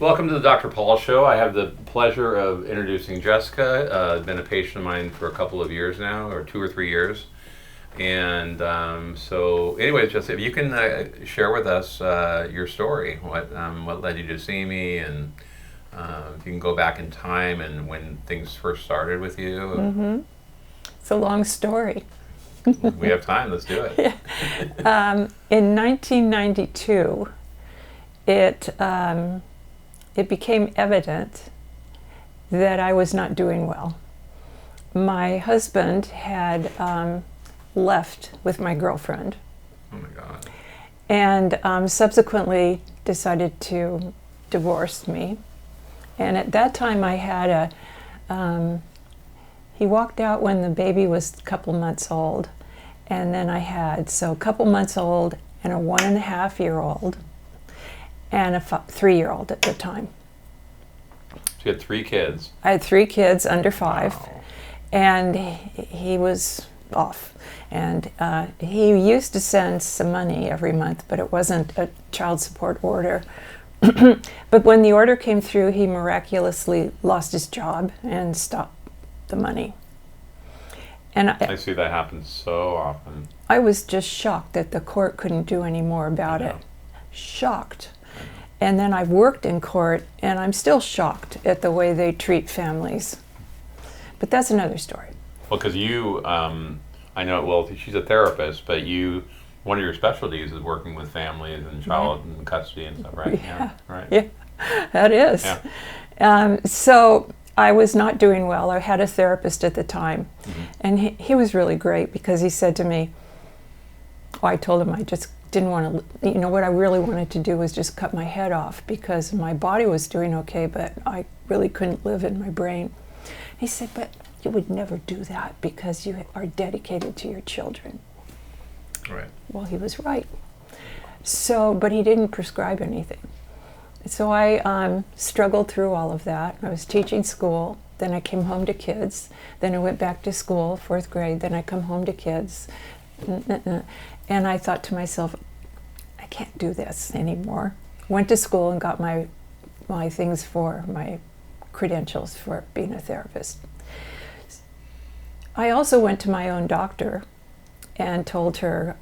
Welcome to the Dr. Paul Show. I have the pleasure of introducing Jessica. Been a patient of mine for a couple of years now, or 2 or 3 years. And so, anyways, Jessica, if you can share with us your story, what led you to see me, and if you can go back in time and when things first started with you. Mm-hmm. It's a long story. We have time. Let's do it. In 1992, it became evident that I was not doing well. My husband had left with my girlfriend. Oh my God. And subsequently decided to divorce me. And at that time I had he walked out when the baby was a couple months old. And then I had, a couple months old and a 1.5-year-old and a 3-year-old at the time. So you had 3 kids. I had 3 kids under 5. Wow. And he was off. And he used to send some money every month, but it wasn't a child support order. But when the order came through, he miraculously lost his job and stopped the money. And I see that happen so often. I was just shocked that the court couldn't do any more about it. Shocked. And then I've worked in court, and I'm still shocked at the way they treat families. But that's another story. Well, because you, I know, well, she's a therapist, but one of your specialties is working with families and child and custody and stuff, right? Yeah. Right. Yeah, that is. Yeah. So I was not doing well. I had a therapist at the time, and he was really great because he said to me, I told him I just didn't want to, what I really wanted to do was just cut my head off because my body was doing okay, but I really couldn't live in my brain. He said, but you would never do that because you are dedicated to your children. Right. Well, he was right. So, but he didn't prescribe anything. So I struggled through all of that. I was teaching school, then I came home to kids, then I went back to school, 4th grade, then I come home to kids. And I thought to myself, I can't do this anymore. Went to school and got my things for my credentials for being a therapist. I also went to my own doctor and told her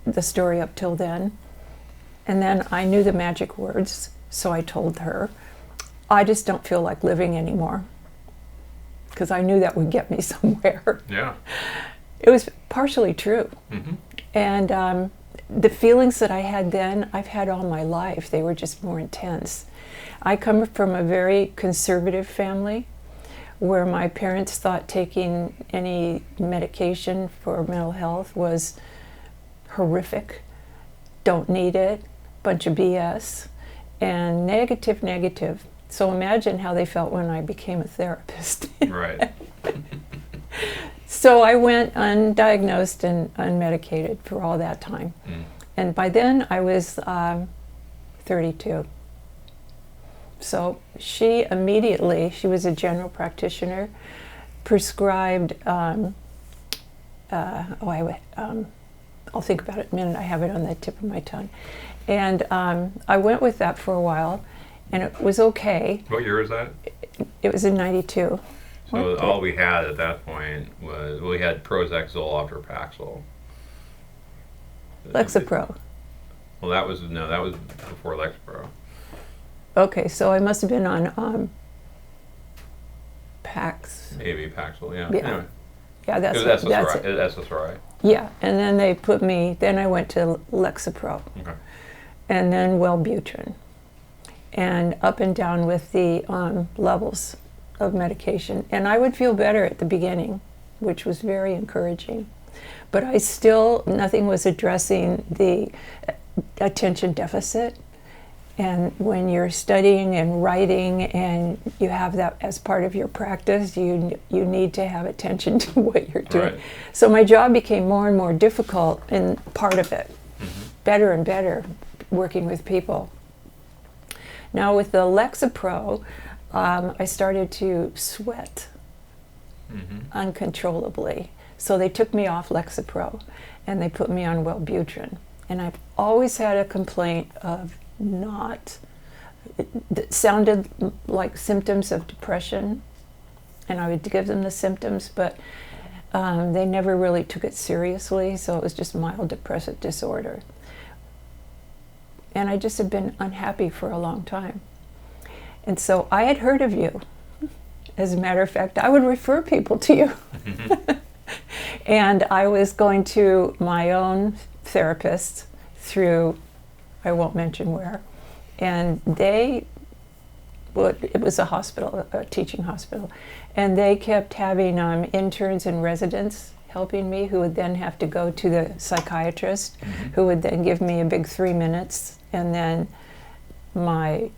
the story up till then. And then I knew the magic words, so I told her, I just don't feel like living anymore. Because I knew that would get me somewhere. Yeah. It was partially true. Mm-hmm. And the feelings that I had then, I've had all my life. They were just more intense. I come from a very conservative family where my parents thought taking any medication for mental health was horrific. Don't need it, bunch of BS, and negative. So imagine how they felt when I became a therapist. Right. So I went undiagnosed and unmedicated for all that time. And by then I was 32. So she was a general practitioner, prescribed, I'll think about it in a minute, I have it on the tip of my tongue. And I went with that for a while, and it was okay. What year was that? It was in 92. So all we had at that point was, we had Prozac, Zoloft, or Paxil. Lexapro. Well, that was before Lexapro. Okay, so I must have been on Pax. Maybe Paxil, yeah. Yeah. Anyway. Yeah, It was SSRI. It was SSRI. Yeah, and then then I went to Lexapro. Okay. And then Wellbutrin. And up and down with the levels of medication. And I would feel better at the beginning, which was very encouraging. But nothing was addressing the attention deficit. And when you're studying and writing and you have that as part of your practice, you need to have attention to what you're doing. Right. So my job became more and more difficult in part of it. Better and better working with people. Now with the Lexapro, I started to sweat uncontrollably. So they took me off Lexapro and they put me on Wellbutrin. And I've always had a complaint of not that sounded like symptoms of depression, and I would give them the symptoms, but they never really took it seriously, so it was just mild depressive disorder. And I just had been unhappy for a long time. And so I had heard of you. As a matter of fact, I would refer people to you. And I was going to my own therapist through, I won't mention where, and it was a hospital, a teaching hospital, and they kept having interns and residents helping me, who would then have to go to the psychiatrist, who would then give me a big 3 minutes, and then my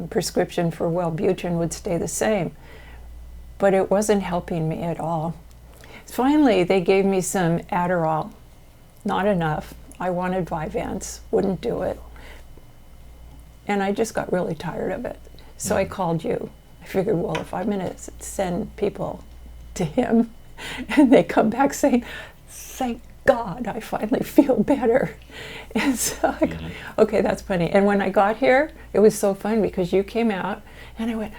prescription for Wellbutrin would stay the same. But it wasn't helping me at all. Finally, they gave me some Adderall. Not enough. I wanted Vyvanse, wouldn't do it. And I just got really tired of it. So I called you. I figured, well, if I'm going to send people to him, and they come back saying, thank God, I finally feel better. And so I go, okay, that's funny. And when I got here, it was so fun because you came out, and I went,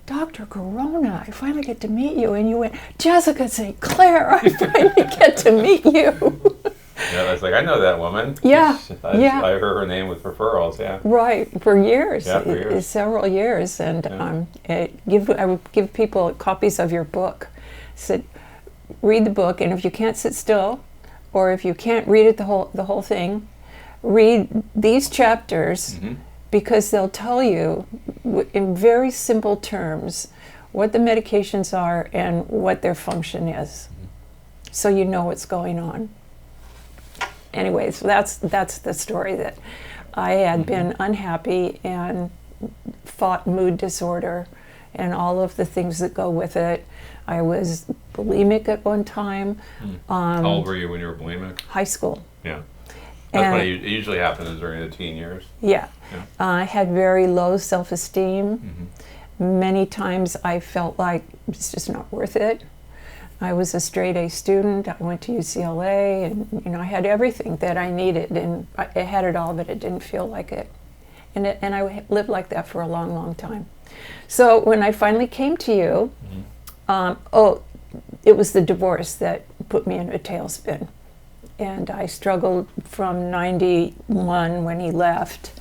Dr. Corona, I finally get to meet you. And you went, Jessica St. Clair, I finally get to meet you. Yeah, I was like, I know that woman. Yeah, I heard her name with referrals, yeah. Right, for years, Yeah, for years. Several years. And I would give people copies of your book. Said, read the book, and if you can't sit still, or if you can't read it the whole thing, read these chapters, because they'll tell you in very simple terms what the medications are and what their function is, so you know what's going on. Anyway, so that's the story, that I had been unhappy and fought mood disorder and all of the things that go with it. I was bulimic at one time. How old were you when you were bulimic? High school. Yeah. That's when it usually happens during the teen years. Yeah. Yeah. I had very low self-esteem. Many times I felt like it's just not worth it. I was a straight A student. I went to UCLA, and I had everything that I needed, and I had it all, but it didn't feel like it. And I lived like that for a long, long time. So when I finally came to you, it was the divorce that put me in a tailspin. And I struggled from 91 when he left.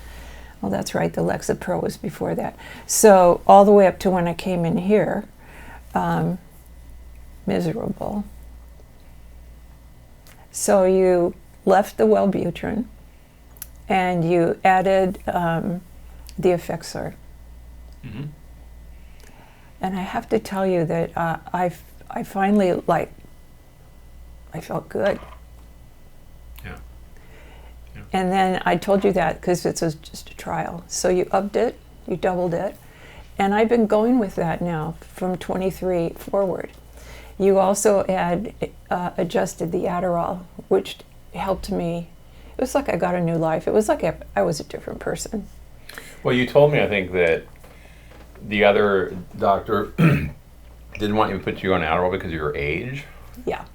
Well, that's right, the Lexapro was before that. So all the way up to when I came in here, miserable. So you left the Wellbutrin, and you added the Effexor. And I have to tell you that I finally, I felt good. Yeah. And then I told you that because it was just a trial. So you upped it, you doubled it, and I've been going with that now from 23 forward. You also had adjusted the Adderall, which helped me. It was like I got a new life. It was like I was a different person. Well, you told me, I think, that the other doctor didn't want you to put you on Adderall because of your age. Yeah.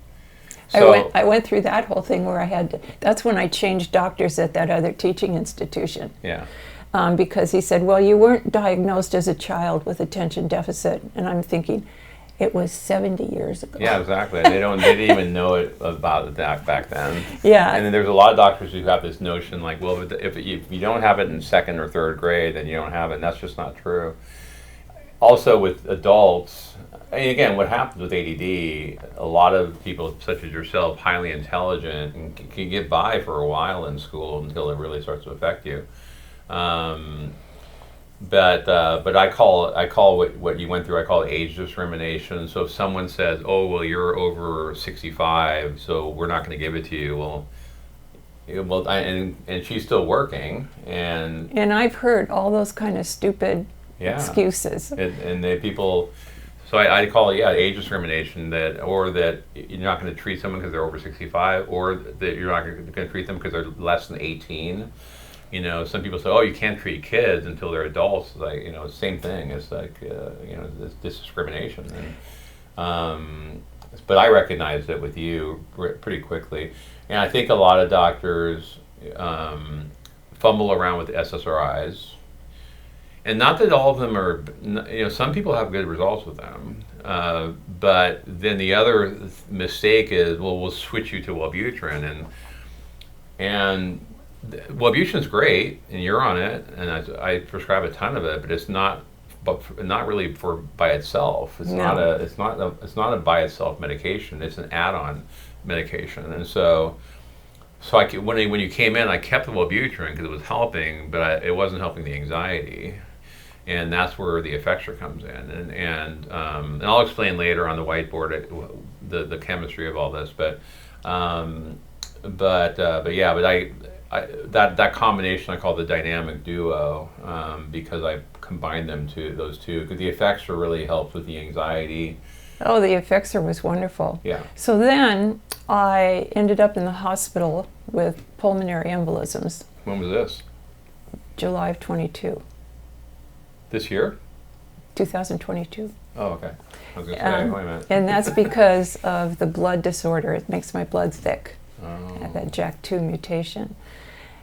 So, I went through that whole thing where I had to, that's when I changed doctors at that other teaching institution. Yeah. Because he said, well, you weren't diagnosed as a child with attention deficit. And I'm thinking, it was 70 years ago. Yeah, exactly. They didn't even know it about that back then. Yeah. And then there's a lot of doctors who have this notion like, well, if you don't have it in second or third grade, then you don't have it. And that's just not true. Also with adults, and again, what happens with ADD, a lot of people such as yourself, highly intelligent, and can get by for a while in school until it really starts to affect you. But I call what you went through, I call it age discrimination. So if someone says, oh, well, you're over 65, so we're not going to give it to you, and she's still working, and I've heard all those kind of stupid excuses. And they people, so I call it age discrimination, that you're not going to treat someone because they're over 65, or that you're not going to treat them because they're less than 18. Some people say, oh, you can't treat kids until they're adults. Like, same thing. It's like, this discrimination. And, but I recognized it with you pretty quickly. And I think a lot of doctors fumble around with SSRIs. And not that all of them are, some people have good results with them. But then the other mistake is, well, we'll switch you to Wellbutrin, and Wellbutrin's great, and you're on it, and I prescribe a ton of it, but it's not, not really for by itself. It's No. it's not a by itself medication. It's an add-on medication, and so when you came in, I kept the Wellbutrin because it was helping, but it wasn't helping the anxiety. And that's where the effexor comes in, and I'll explain later on the whiteboard the chemistry of all this. But that combination I call the dynamic duo, because I combined those two because the effexor really helps with the anxiety. Oh, the effexor was wonderful. Yeah. So then I ended up in the hospital with pulmonary embolisms. When was this? July of 22. This year? 2022. Oh, okay. I was going to say, wait a minute. And that's because of the blood disorder. It makes my blood thick. Oh. That JAK2 mutation.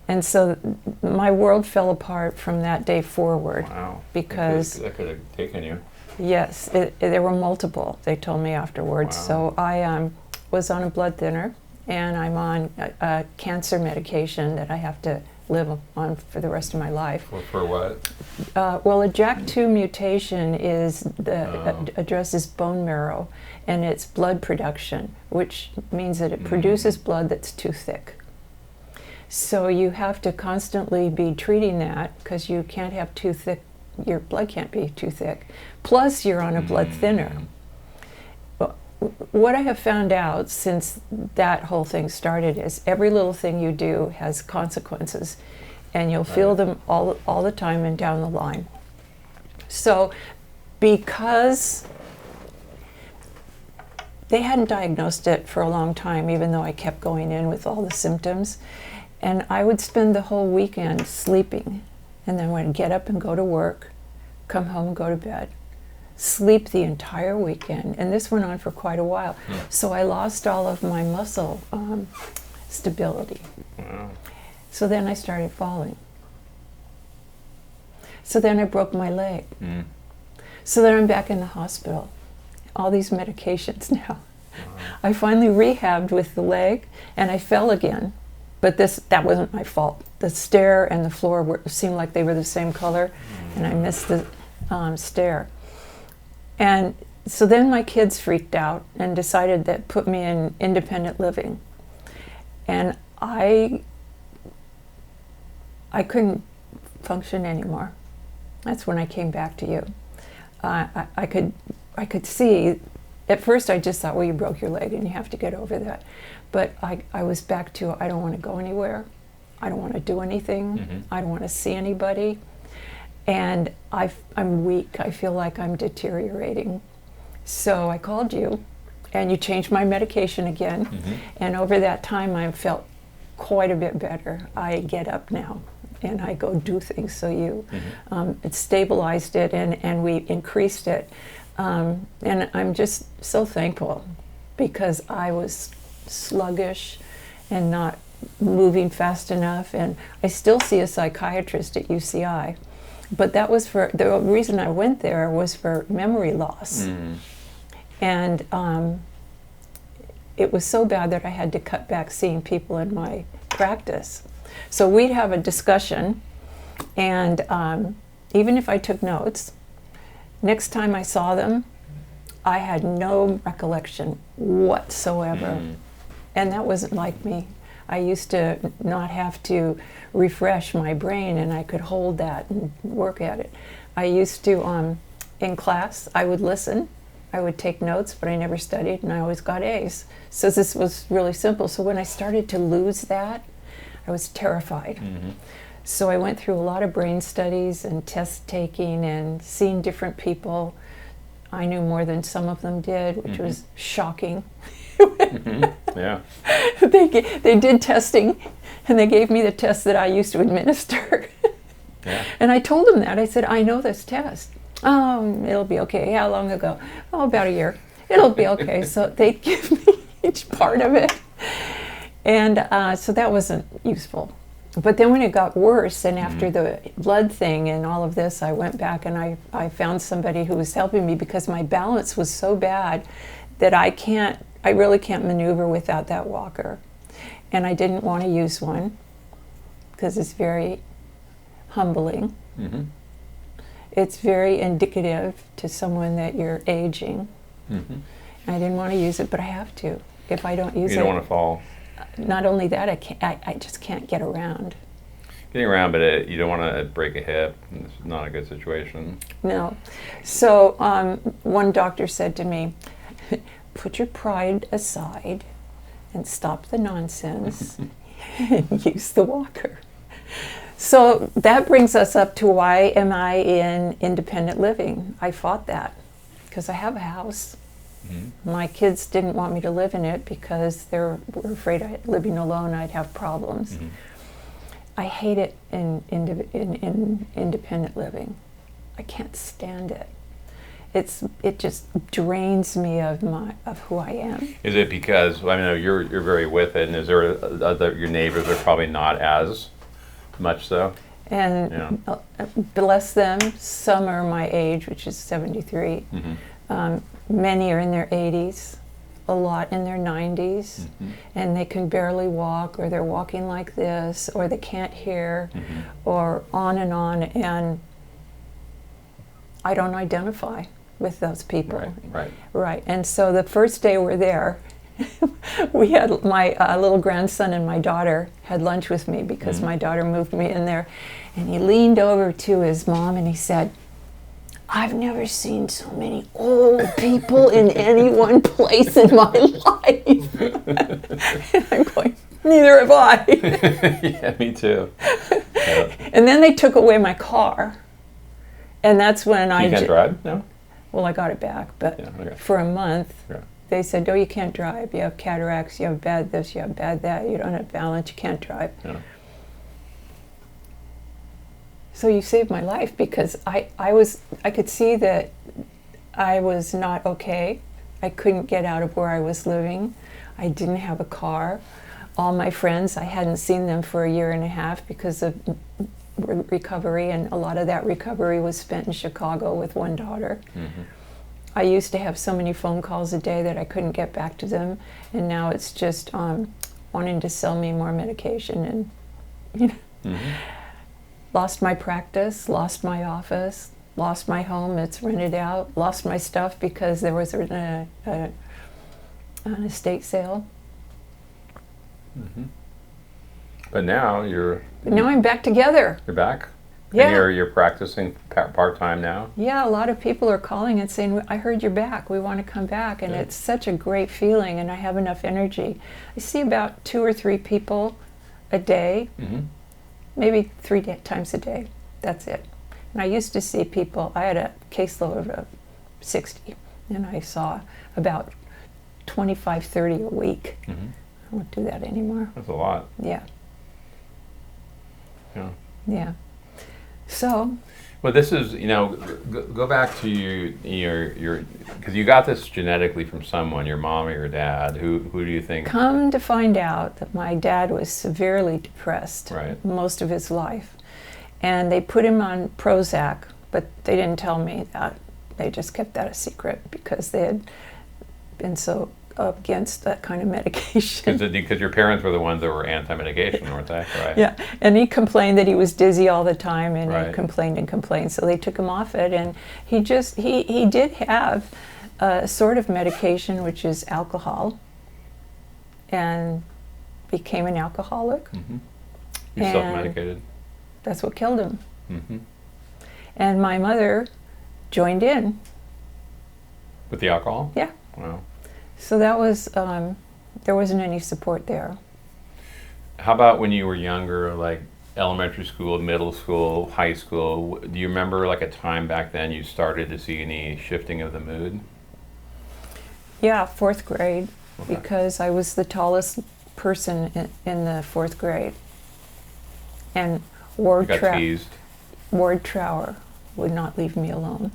And so my world fell apart from that day forward. Wow. Because that could have taken you. yes, there were multiple, they told me afterwards. Wow. So I was on a blood thinner, and I'm on a cancer medication that I have to live on for the rest of my life. For what? Well, a JAK2 mutation Oh. addresses bone marrow, and it's blood production, which means that it produces blood that's too thick. So you have to constantly be treating that because you can't have too thick, your blood can't be too thick. Plus, you're on a blood thinner. What I have found out since that whole thing started is every little thing you do has consequences, and you'll feel them all the time and down the line. So because they hadn't diagnosed it for a long time, even though I kept going in with all the symptoms, and I would spend the whole weekend sleeping, and then would get up and go to work, come home and go to bed, sleep the entire weekend, and this went on for quite a while. Yeah. So I lost all of my muscle stability. Wow. So then I started falling. So then I broke my leg. Mm. So then I'm back in the hospital. All these medications now. I finally rehabbed with the leg, and I fell again. But that wasn't my fault. The stair and the floor seemed like they were the same color, and I missed the stair. And so then my kids freaked out and decided that put me in independent living. And I couldn't function anymore. That's when I came back to you. I could see, at first I just thought, well, you broke your leg and you have to get over that. But I was back to, I don't want to go anywhere. I don't want to do anything. Mm-hmm. I don't want to see anybody. And I'm weak. I feel like I'm deteriorating. So I called you, and you changed my medication again. Mm-hmm. And over that time, I felt quite a bit better. I get up now, and I go do things. So it stabilized it, and we increased it. And I'm just so thankful, because I was sluggish and not moving fast enough. And I still see a psychiatrist at UCI. But that was the reason I went there was for memory loss. Mm. And it was so bad that I had to cut back seeing people in my practice. So we'd have a discussion, and even if I took notes, next time I saw them, I had no recollection whatsoever. Mm. And that wasn't like me. I used to not have to refresh my brain, and I could hold that and work at it. I used to, in class, I would listen, I would take notes, but I never studied, and I always got A's. So this was really simple. So when I started to lose that, I was terrified. Mm-hmm. So I went through a lot of brain studies and test taking and seeing different people. I knew more than some of them did, which was shocking. Mm-hmm. Yeah. They did testing, and they gave me the test that I used to administer. Yeah. And I told them that. I said, I know this test. Oh, it'll be okay. How long ago? Oh, about a year. It'll be okay. So they give me each part of it. And so that wasn't useful. But then when it got worse, and after the blood thing and all of this, I went back and I found somebody who was helping me because my balance was so bad that I really can't maneuver without that walker. And I didn't want to use one because it's very humbling. Mm-hmm. It's very indicative to someone that you're aging. Mm-hmm. I didn't want to use it, but I have to. If I don't use it, You don't want to fall. Not only that, I just can't get around. Getting around, but you don't want to break a hip. It's not a good situation. No. So one doctor said to me, put your pride aside and stop the nonsense and use the walker. So that brings us up to why am I in independent living? I fought that because I have a house. Mm-hmm. My kids didn't want me to live in it because they were afraid living alone I'd have problems. Mm-hmm. I hate it in independent living. I can't stand it. It just drains me of who I am. Is it because I know you're very with it, and is there your neighbors are probably not as much so? And bless them, some are my age, which is 73. Mm-hmm. Many are in their 80s, a lot in their 90s, mm-hmm. and they can barely walk, or they're walking like this, or they can't hear, mm-hmm. or on, and I don't identify with those people. Right. And so the first day we're there, we had my little grandson and my daughter had lunch with me because mm-hmm. my daughter moved me in there, and he leaned over to his mom and he said, I've never seen so many old people in any one place in my life. And I'm going, neither have I. Yeah, me too. Yeah. And then they took away my car. And that's when You can't drive? No? Well, I got it back, but for a month, they said, no, you can't drive. You have cataracts, you have bad this, you have bad that, you don't have balance, you can't drive. Yeah. So you saved my life because I could see that I was not okay. I couldn't get out of where I was living. I didn't have a car. All my friends, I hadn't seen them for a year and a half because of recovery, and a lot of that recovery was spent in Chicago with one daughter. Mm-hmm. I used to have so many phone calls a day that I couldn't get back to them, and now it's just wanting to sell me more medication, and mm-hmm. Lost my practice, lost my office, lost my home, it's rented out, lost my stuff because there was an estate sale. Mm-hmm. But now I'm back together. You're back? Yeah. And you're practicing part-time now? Yeah, a lot of people are calling and saying, I heard you're back, we want to come back. And It's such a great feeling, and I have enough energy. I see about 2 or 3 people a day. Mm-hmm. Maybe 3 times a day. That's it. And I used to see people, I had a caseload of 60, and I saw about 25, 30 a week. Mm-hmm. I won't do that anymore. That's a lot. Yeah. Yeah. Yeah. So. Well, this is, go back to your, because you got this genetically from someone, your mom or your dad. Who do you think? Come to find out that my dad was severely depressed most of his life. And they put him on Prozac, but they didn't tell me that. They just kept that a secret because they had been so against that kind of medication. Because your parents were the ones that were anti-medication, weren't they? Right. Yeah, and he complained that he was dizzy all the time, and he complained, so they took him off it, and he did have a sort of medication, which is alcohol, and became an alcoholic. Mm-hmm. You self-medicated? That's what killed him. Mm-hmm. And my mother joined in. With the alcohol? Yeah. Wow. So that was, there wasn't any support there. How about when you were younger, like elementary school, middle school, high school? Do you remember like a time back then you started to see any shifting of the mood? Yeah, 4th grade, because I was the tallest person in the 4th grade. And Ward Trower would not leave me alone.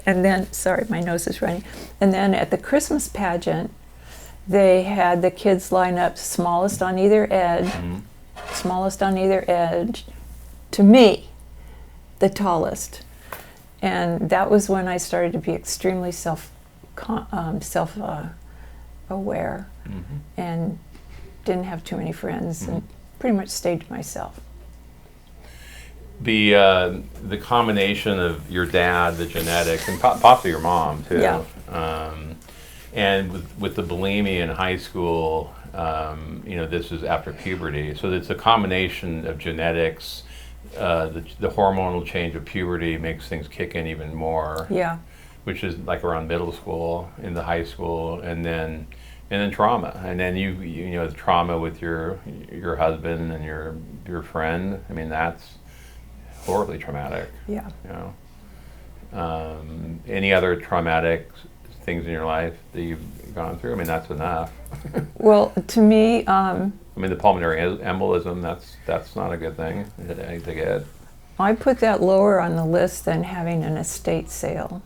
And then, sorry, my nose is running. And then at the Christmas pageant, they had the kids line up smallest on either edge, mm-hmm. smallest on either edge, to me, the tallest. And that was when I started to be extremely self-aware and didn't have too many friends and pretty much stayed to myself. The combination of your dad, the genetics, and possibly your mom too, Yeah. And with the bulimia in high school, this is after puberty, so it's a combination of genetics. The hormonal change of puberty makes things kick in even more. Yeah. Which is like around middle school, into high school, and then trauma, and then you the trauma with your husband and your friend. I mean, that's horribly traumatic. Yeah. Any other traumatic things in your life that you've gone through? I mean, that's enough. Well, to me, I mean, the pulmonary embolism, that's not a good thing to get. I put that lower on the list than having an estate sale,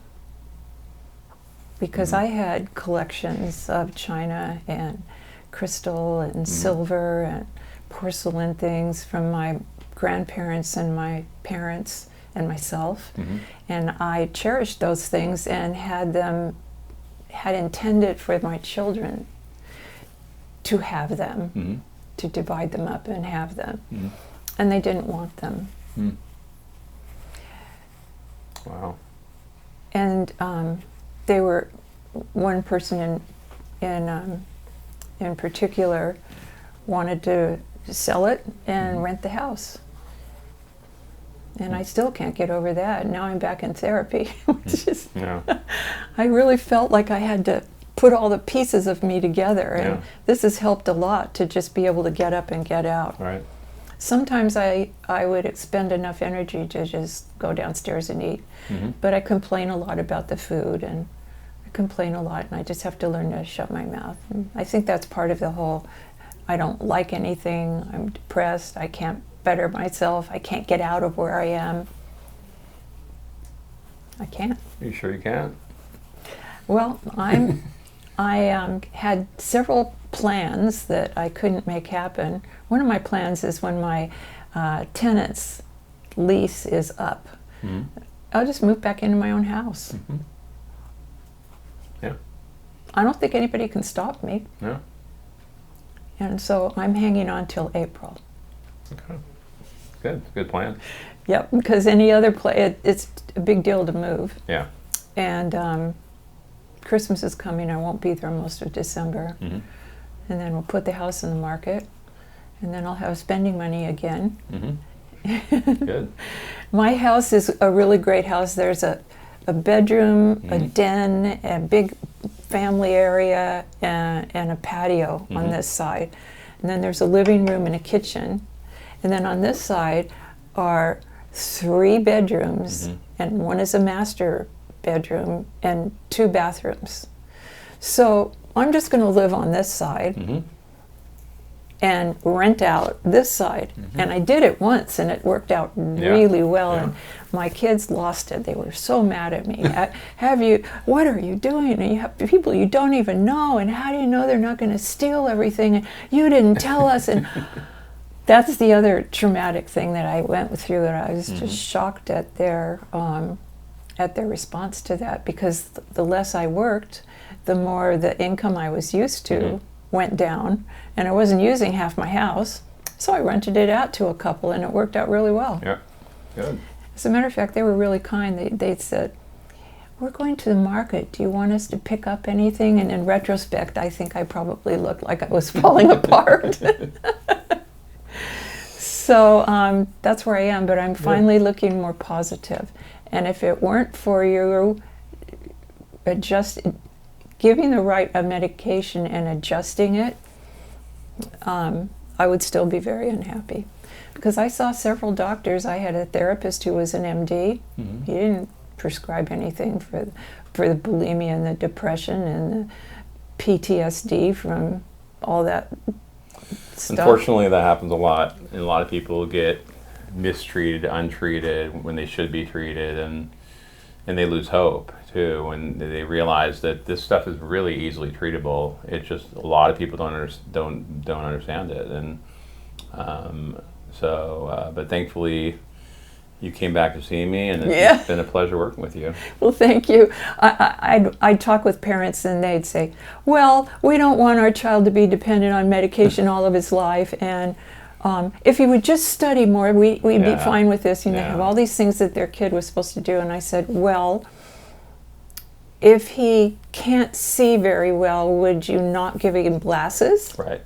because I had collections of china and crystal and silver and porcelain things from my grandparents and my parents and myself, and I cherished those things and had intended for my children to have them, to divide them up and have them, and they didn't want them. Wow. And they were, one person in particular wanted to sell it and rent the house. And I still can't get over that. Now I'm back in therapy, which is, I really felt like I had to put all the pieces of me together, and this has helped a lot to just be able to get up and get out. Right. Sometimes I would expend enough energy to just go downstairs and eat, but I complain a lot about the food, and I complain a lot, and I just have to learn to shut my mouth. And I think that's part of the whole, I don't like anything, I'm depressed, I can't better myself, I can't get out of where I am. I can't. Are you sure you can't? Well, I had several plans that I couldn't make happen. One of my plans is when my tenant's lease is up, I'll just move back into my own house. Yeah. I don't think anybody can stop me. No. And so I'm hanging on till April. Okay. Good plan. Yep, because any other it's a big deal to move. Yeah. And Christmas is coming, I won't be there most of December. And then we'll put the house in the market, and then I'll have spending money again. Good. My house is a really great house. There's a bedroom, a den, a big family area, and a patio on this side. And then there's a living room and a kitchen. And then on this side are 3 bedrooms, and one is a master bedroom and 2 bathrooms. So I'm just going to live on this side and rent out this side. And I did it once, and it worked out really well. And my kids lost it. They were so mad at me. What are you doing? And you have people you don't even know, and how do you know they're not going to steal everything? And you didn't tell us. And that's the other traumatic thing that I went through, and I was just shocked at their response to that, because the less I worked, the more the income I was used to went down, and I wasn't using half my house, so I rented it out to a couple, and it worked out really well. Yeah, good. As a matter of fact, they were really kind. They said, "We're going to the market. Do you want us to pick up anything?" And in retrospect, I think I probably looked like I was falling apart. So that's where I am, but I'm finally looking more positive. And if it weren't for you giving the right medication and adjusting it, I would still be very unhappy. Because I saw several doctors. I had a therapist who was an MD. He didn't prescribe anything for the bulimia and the depression and the PTSD from all that stuff. Unfortunately, that happens a lot, and a lot of people get mistreated, untreated when they should be treated, and they lose hope too when they realize that this stuff is really easily treatable. It's just a lot of people don't understand it, and But thankfully, you came back to see me, and it's Yeah. been a pleasure working with you. Well, thank you. I'd talk with parents and they'd say, well, we don't want our child to be dependent on medication all of his life. And if he would just study more, we'd be Yeah. fine with this. You know, Yeah. have all these things that their kid was supposed to do. And I said, well, if he can't see very well, would you not give him glasses? Right.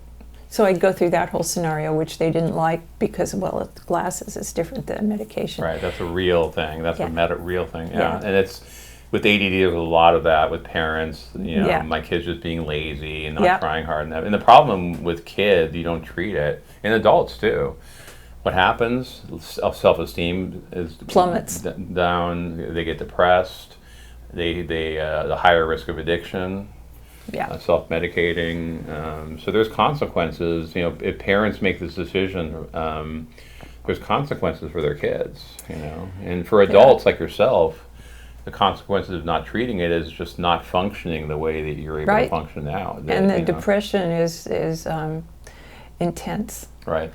So I'd go through that whole scenario, which they didn't like because, well, glasses is different than medication. Right. That's a real thing. That's Yeah. a real thing. Yeah. Yeah. And it's with ADD. There's a lot of that with parents. You know, Yeah. my kid's just being lazy and not Yeah. trying hard enough. And the problem with kids, you don't treat it, and adults too. What happens? Self-esteem is Plummets. down. They get depressed. The higher risk of addiction. Yeah. Self-medicating. So there's consequences. You know, if parents make this decision, there's consequences for their kids. You know, and for adults like yourself, the consequences of not treating it is just not functioning the way that you're able Right. to function now. And the you know. depression is intense. Right.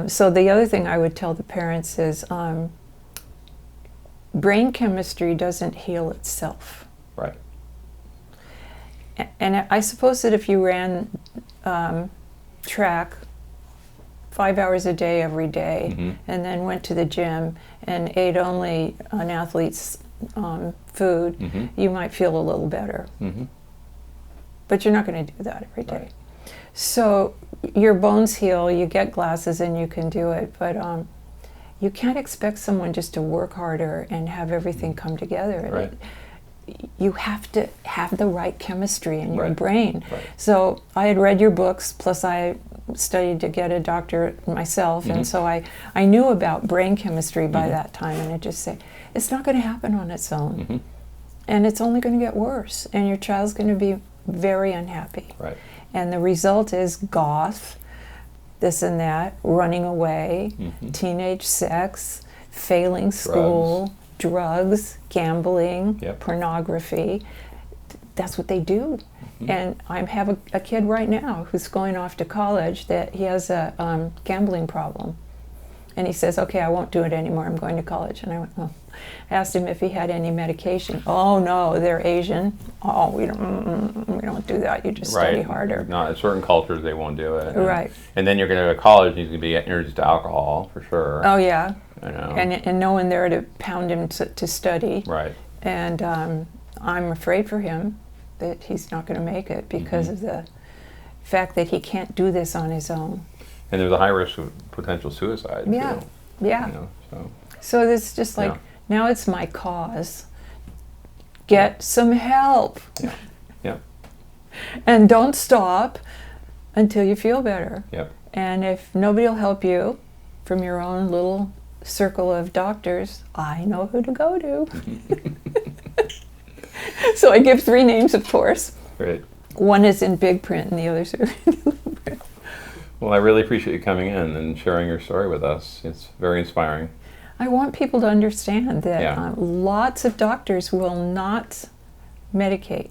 So the other thing I would tell the parents is brain chemistry doesn't heal itself. Right. And I suppose that if you ran track 5 hours a day every day, Mm-hmm. and then went to the gym and ate only an athlete's food, Mm-hmm. you might feel a little better. Mm-hmm. But you're not going to do that every day. Right. So your bones heal, you get glasses and you can do it, but you can't expect someone just to work harder and have everything come together. Right. You have to have the right chemistry in your Right. brain. Right. So I had read your books, plus I studied to get a doctorate myself, Mm-hmm. and so I knew about brain chemistry by Mhm. that time, and I just say, it's not going to happen on its own. Mm-hmm. And it's only going to get worse, and your child's going to be very unhappy. Right. And the result is goth, this and that, running away, Mm-hmm. teenage sex, failing school, drugs, gambling, Yep. pornography. That's what they do. Mhm. And I have a kid right now who's going off to college that he has a gambling problem. And he says, okay, I won't do it anymore. I'm going to college. And I went, oh. I asked him if he had any medication. Oh, no, they're Asian. Oh, we don't do that. You just study Right. harder. Not in certain cultures, they won't do it. Right. And then you're going to go to college, and he's going to be introduced to alcohol for sure. Oh, yeah. You know. And no one there to pound him to study. Right. And I'm afraid for him that he's not going to make it because Mm-hmm. of the fact that he can't do this on his own. And there's a high risk of potential suicide. Yeah. Too, Yeah. You know, so. So it's just like, Yeah. now it's my cause. Get some help. Yeah. Yeah. And don't stop until you feel better. Yep. And if nobody will help you from your own little circle of doctors, I know who to go to. So I give 3 names, of course. Great. One is in big print and the others are in little print. Well, I really appreciate you coming in and sharing your story with us. It's very inspiring. I want people to understand that Yeah. lots of doctors will not medicate.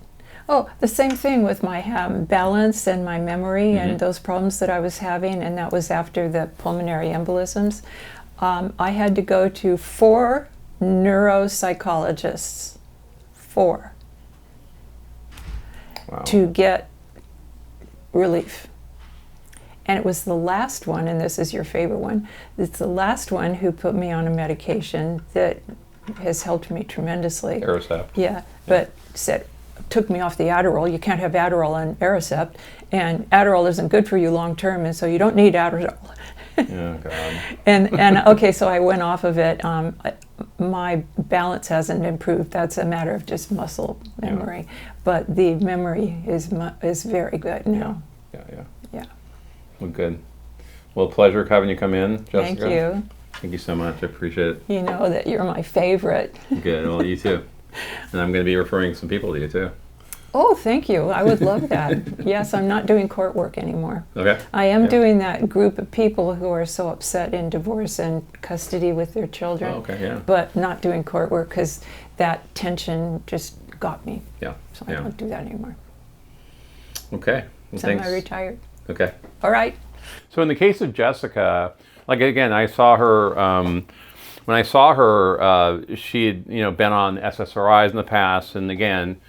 Oh, the same thing with my balance and my memory and those problems that I was having, and that was after the pulmonary embolisms. I had to go to 4 neuropsychologists, 4, Wow. to get relief. And it was the last one, and this is your favorite one, it's the last one who put me on a medication that has helped me tremendously. Aricept. Yeah, but took me off the Adderall. You can't have Adderall on Aricept, and Adderall isn't good for you long term, and so you don't need Adderall. Oh, God. And okay, so I went off of it. My balance hasn't improved. That's a matter of just muscle memory, but the memory is very good now. Yeah. Yeah. Well, good. Well, pleasure having you come in, Jessica. Thank you. Thank you so much. I appreciate it. You know that you're my favorite. Good. Well, you too. And I'm going to be referring some people to you too. Oh, thank you. I would love that. Yes, I'm not doing court work anymore. Okay. I am Yeah. doing that group of people who are so upset in divorce and custody with their children, Oh, okay. Yeah. but not doing court work because that tension just got me. Yeah. So I Yeah. don't do that anymore. Okay. Well, So thanks. I retired. Okay. All right. So in the case of Jessica, like again, I saw her when I saw her. She had been on SSRIs in the past, and again,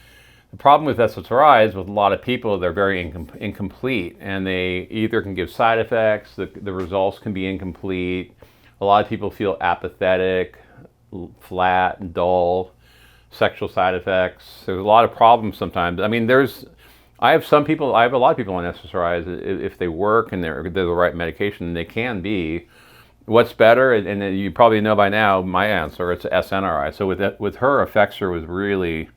the problem with SSRIs with a lot of people, they're very incomplete, and they either can give side effects. The results can be incomplete. A lot of people feel apathetic, flat, and dull. Sexual side effects. There's a lot of problems sometimes. I mean, I have a lot of people on SSRIs. If they work and they're the right medication, they can be. What's better, and you probably know by now my answer, it's SNRI. So with her, Effexor was really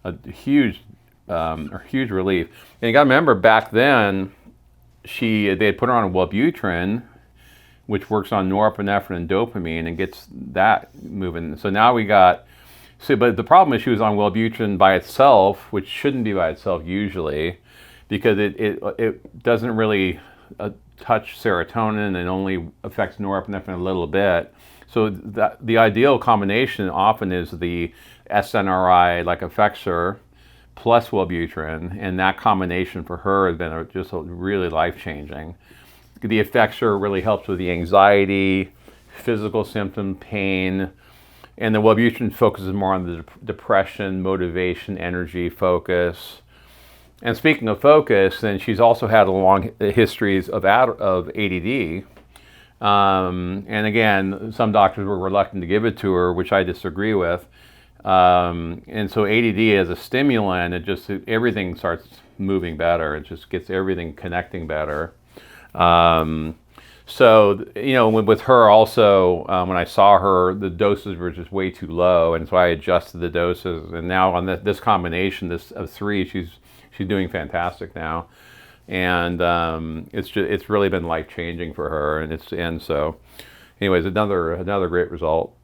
a huge relief. And you got to remember back then, they had put her on Wellbutrin, which works on norepinephrine and dopamine and gets that moving. So now but the problem is she was on Wellbutrin by itself, which shouldn't be by itself usually, because it doesn't really touch serotonin and only affects norepinephrine a little bit. So the ideal combination often is the SNRI, like Effexor, plus Wellbutrin, and that combination for her has been just really life-changing. The Effexor really helps with the anxiety, physical symptom, pain, and the Wellbutrin focuses more on the depression, motivation, energy, focus. And speaking of focus, then she's also had a long histories of ADD. And again, some doctors were reluctant to give it to her, which I disagree with. And so ADD as a stimulant, everything starts moving better. It just gets everything connecting better. So, with her also, when I saw her, the doses were just way too low, and so I adjusted the doses. And now on this combination, of three, she's doing fantastic now, and it's really been life changing for her. And so, anyways, another great result.